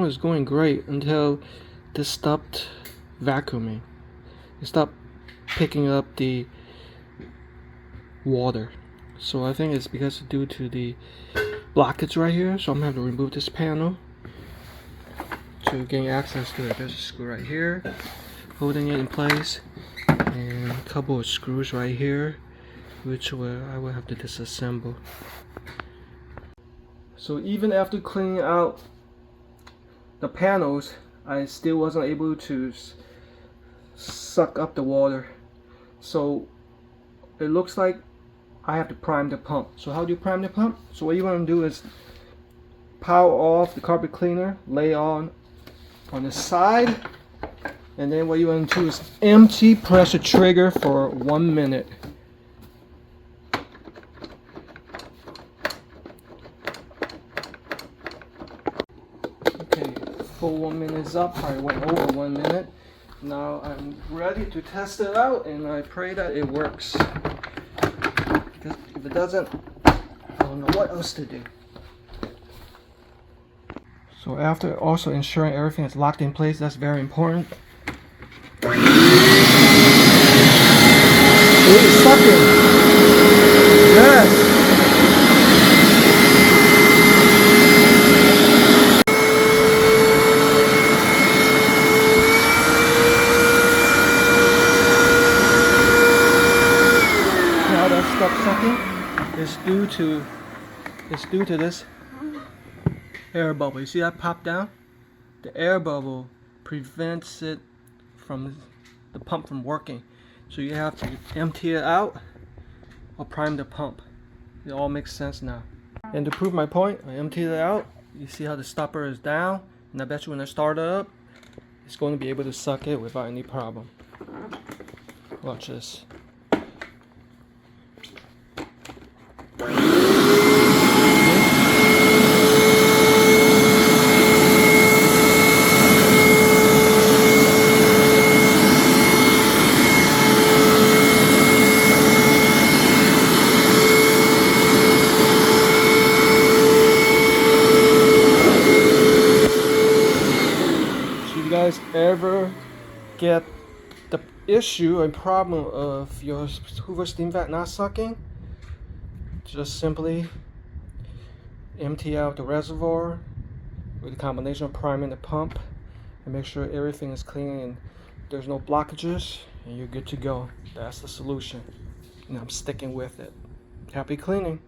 was going great until this stopped vacuuming. It stopped picking up the water. So I think it's because due to the blockage right here. So I'm going to have to remove this panel to gain access to it. There's a screw right here holding it in place, and a couple of screws right here, which I will have to disassemble. So even after cleaning out the panels, I still wasn't able to suck up the water. So it looks like I have to prime the pump. So how do you prime the pump? So what you want to do is power off the carpet cleaner, lay on the side, and then what you want to do is empty, press the trigger for 1 minute. Okay, full 1 minute is up. I went over 1 minute. Now I'm ready to test it out, and I pray that it works. Because if it doesn't, I don't know what else to do. So after also ensuring everything is locked in place, that's very important. It is sucking. Yes. Now that stopped sucking. It's due to this air bubble. You see that pop down? The air bubble prevents it from the pump from working. So you have to empty it out or prime the pump. It all makes sense now. And to prove my point, I emptied it out. You see how the stopper is down, and I bet you when I start it up, it's going to be able to suck it without any problem. Watch this. Guys ever get the issue or problem of your Hoover SteamVac not sucking, just simply empty out the reservoir with a combination of priming the pump and make sure everything is clean and there's no blockages, and you're good to go. That's the solution, and I'm sticking with it. Happy cleaning.